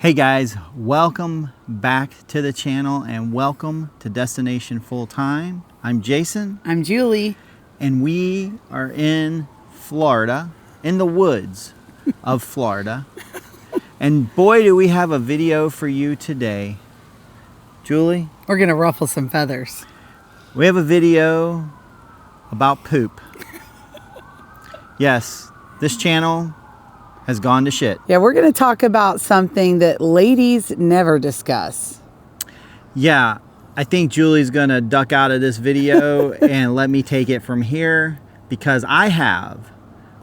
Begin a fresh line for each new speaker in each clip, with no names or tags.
Hey guys, welcome back to the channel and welcome to Destination Full Time. I'm Jason.
I'm Julie.
And we are in Florida, in the woods of Florida. And boy, do we have a video for you today. Julie?
We're going to ruffle some feathers.
We have a video about poop. Yes, this channel has gone to shit.
Yeah, we're going to talk about something that ladies never discuss.
Yeah, I think Julie's going to duck out of this video and let me take it from here because I have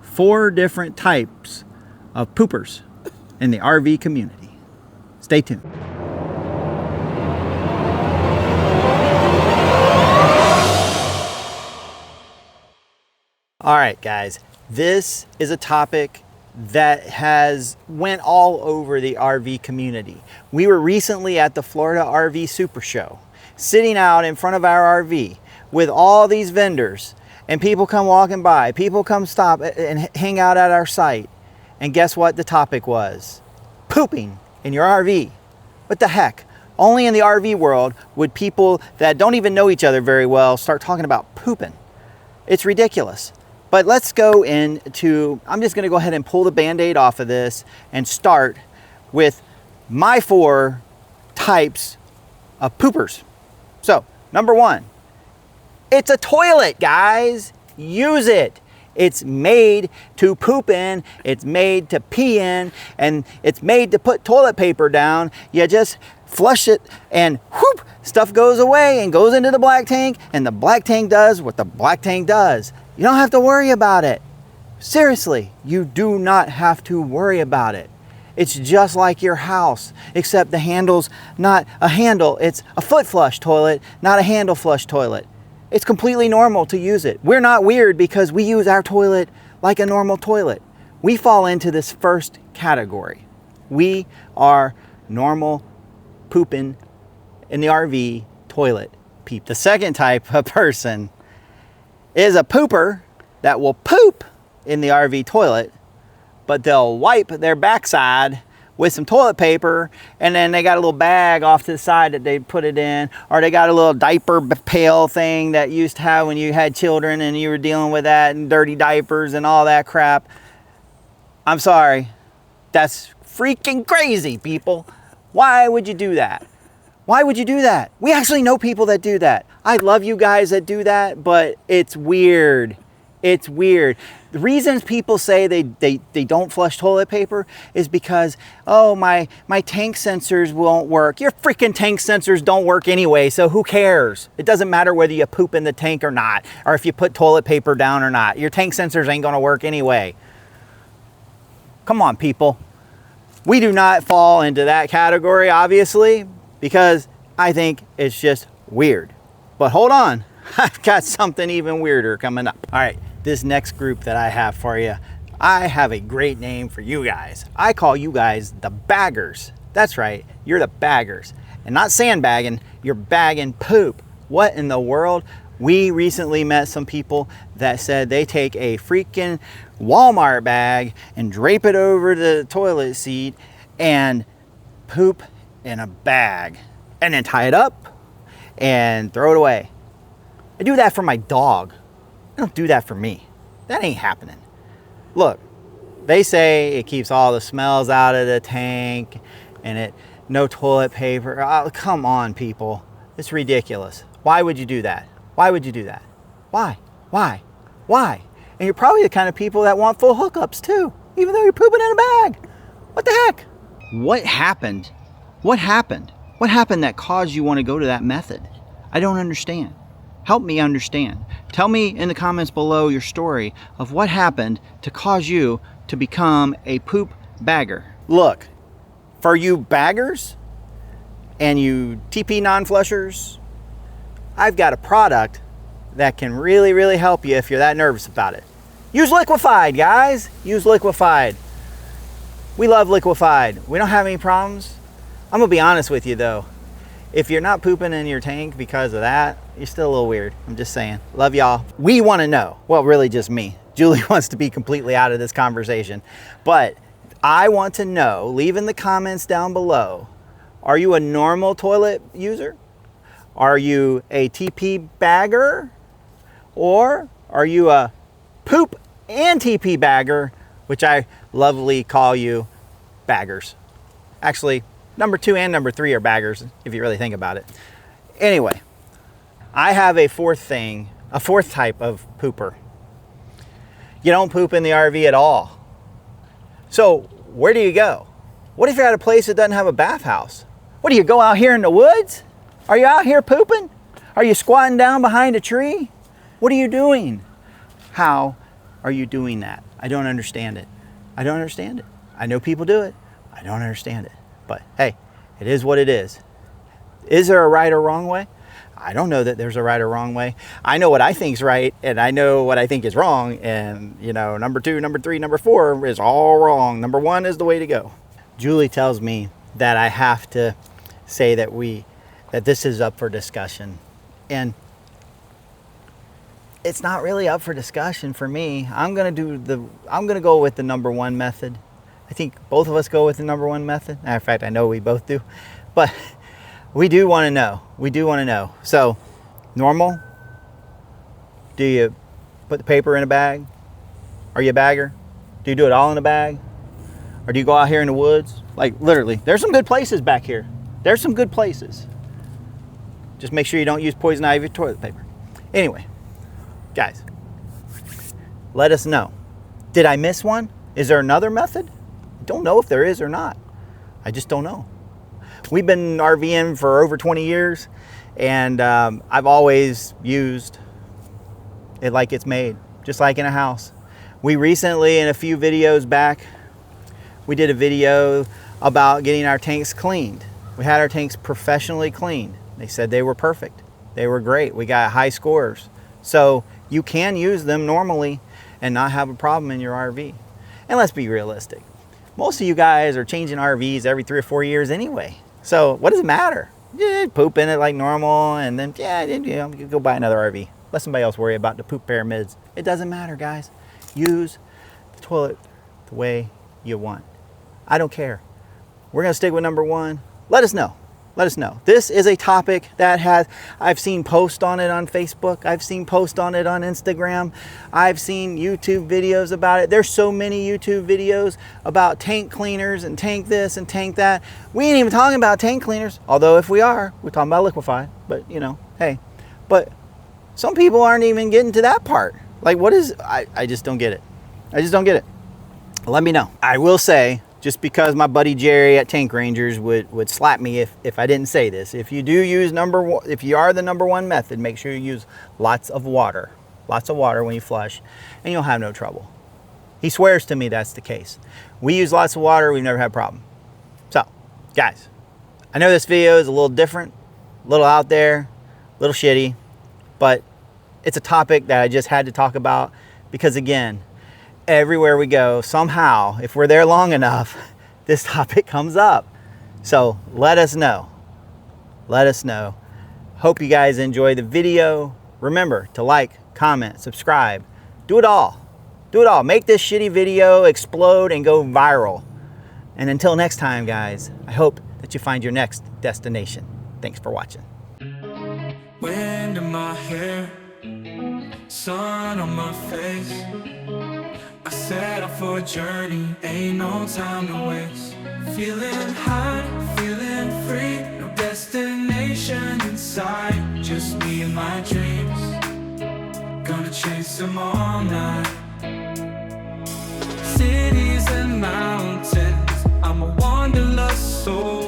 4 different types of poopers in the RV community. Stay tuned. All right, guys, this is a topic that has went all over the RV community. We were recently at the Florida RV Super Show, sitting out in front of our RV with all these vendors, and people come walking by, people come stop and hang out at our site. And guess what the topic was? Pooping in your RV. What the heck? Only in the RV world would people that don't even know each other very well start talking about pooping. It's ridiculous. But let's go into, I'm just gonna go ahead and pull the Band-Aid off of this and start with my 4 types of poopers. So, number 1, it's a toilet, guys. Use it. It's made to poop in, it's made to pee in, and it's made to put toilet paper down. You just flush it and whoop, stuff goes away and goes into the black tank, and the black tank does what the black tank does. You don't have to worry about it. Seriously, you do not have to worry about it. It's just like your house, except the handle's not a handle. It's a foot flush toilet, not a handle flush toilet. It's completely normal to use it. We're not weird because we use our toilet like a normal toilet. We fall into this first category. We are normal pooping in the RV toilet peep. The second type of person is a pooper that will poop in the RV toilet, but they'll wipe their backside with some toilet paper, and then they got a little bag off to the side that they put it in, or they got a little diaper pail thing that you used to have when you had children and you were dealing with that and dirty diapers and all that crap. I'm sorry, that's freaking crazy, people. Why would you do that? Why would you do that? We actually know people that do that. I love you guys that do that, but it's weird. It's weird. The reasons people say they don't flush toilet paper is because, oh, my tank sensors won't work. Your freaking tank sensors don't work anyway, so who cares? It doesn't matter whether you poop in the tank or not, or if you put toilet paper down or not. Your tank sensors ain't gonna work anyway. Come on, people. We do not fall into that category, obviously, because I think it's just weird. But hold on, I've got something even weirder coming up. All right, this next group that I have for you, I have a great name for you guys. I call you guys the baggers. That's right, you're the baggers. And not sandbagging, you're bagging poop. What in the world? We recently met some people that said they take a freaking Walmart bag and drape it over the toilet seat and poop in a bag and then tie it up and throw it away. I do that for my dog. I don't do that for me. That ain't happening. Look, they say it keeps all the smells out of the tank and no toilet paper. Oh, come on, people. It's ridiculous. Why would you do that? Why would you do that? Why? Why? Why? And you're probably the kind of people that want full hookups too, even though you're pooping in a bag. What the heck? What happened? What happened? What happened that caused you want to go to that method? I don't understand. Help me understand. Tell me in the comments below your story of what happened to cause you to become a poop bagger. Look, for you baggers and you TP non-flushers, I've got a product that can really, really help you if you're that nervous about it. Use Liquefied, guys. Use Liquefied. We love Liquefied. We don't have any problems. I'm gonna be honest with you though. If you're not pooping in your tank because of that, you're still a little weird. I'm just saying. Love y'all. We want to know. Well, really just me. Julie wants to be completely out of this conversation. But I want to know, leave in the comments down below, are you a normal toilet user? Are you a TP bagger? Or are you a poop and TP bagger, which I lovingly call you baggers? Actually, number 2 and number 3 are baggers, if you really think about it. Anyway, I have a fourth type of pooper. You don't poop in the RV at all. So where do you go? What if you're at a place that doesn't have a bathhouse? What do you go out here in the woods? Are you out here pooping? Are you squatting down behind a tree? What are you doing? How are you doing that? I don't understand it. I don't understand it. I know people do it. I don't understand it. But hey, it is what it is. Is there a right or wrong way? I don't know that there's a right or wrong way. I know what I think is right, and I know what I think is wrong. And, you know, number 2, number 3, number 4 is all wrong. Number 1 is the way to go. Julie tells me that I have to say that this is up for discussion. And it's not really up for discussion for me. I'm gonna go with the number 1 method. I think both of us go with the number 1 method. Matter of fact, I know we both do. But we do want to know. We do want to know. So, normal? Do you put the paper in a bag? Are you a bagger? Do you do it all in a bag? Or do you go out here in the woods? Like, literally, there's some good places back here. There's some good places. Just make sure you don't use poison ivy toilet paper. Anyway, guys, let us know. Did I miss one? Is there another method? I don't know if there is or not. I just don't know. We've been RVing for over 20 years, and I've always used it like it's made, just like in a house. We recently, in a few videos back, we did a video about getting our tanks cleaned. We had our tanks professionally cleaned. They said they were perfect. They were great. We got high scores. So you can use them normally and not have a problem in your RV. And let's be realistic. Most of you guys are changing RVs every 3 or 4 years anyway. So what does it matter? Yeah, poop in it like normal, and then you go buy another RV. Let somebody else worry about the poop pyramids. It doesn't matter, guys. Use the toilet the way you want. I don't care. We're gonna stick with number 1. Let us know. Let us know. This is a topic that I've seen posts on it on Facebook. I've seen posts on it on Instagram. I've seen YouTube videos about it. There's so many YouTube videos about tank cleaners and tank this and tank that. We ain't even talking about tank cleaners. Although if we are, we're talking about liquefy. But, you know, hey. But some people aren't even getting to that part. Like, what is... I just don't get it. I just don't get it. Let me know. I will say... just because my buddy Jerry at Tank Rangers would slap me if I didn't say this. If you do use if you are the number 1 method, make sure you use lots of water. Lots of water when you flush, and you'll have no trouble. He swears to me that's the case. We use lots of water, we've never had a problem. So, guys, I know this video is a little different, a little out there, a little shitty, but it's a topic that I just had to talk about because, again, everywhere we go, somehow, if we're there long enough, this topic comes up. So let us know. Let us know. Hope you guys enjoy the video. Remember to like, comment, subscribe. Do it all. Do it all. Make this shitty video explode and go viral. And until next time, guys, I hope that you find your next destination. Thanks for watching.
Wind in my hair, sun on my face. I set off for a journey, ain't no time to waste. Feeling high, feeling free, no destination inside. Just me and my dreams, gonna chase them all night. Cities and mountains, I'm a wanderlust soul.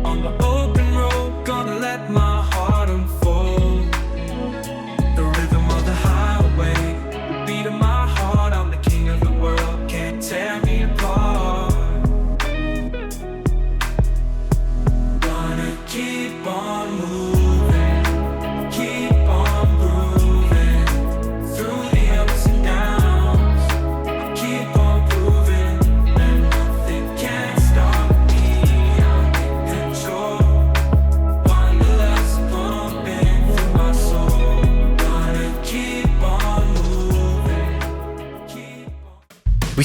On the open road, gonna let my heart unfold. The rhythm of the highway, the beat of my heart. I'm the king of the world, can't tear me apart. Gonna keep on moving, keep on grooving. Through the ups and downs, I keep on proving that nothing can stop me.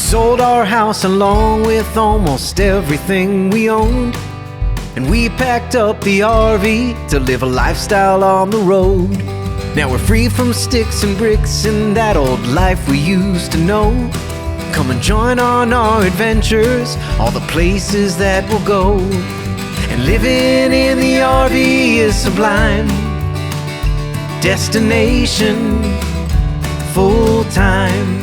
sold our house along with almost everything we owned, and we packed up the RV to live a lifestyle on the road. Now we're free from sticks and bricks and that old life we used to know. Come and join on our adventures, all the places that we'll go. And living in the RV is sublime. Destination full time.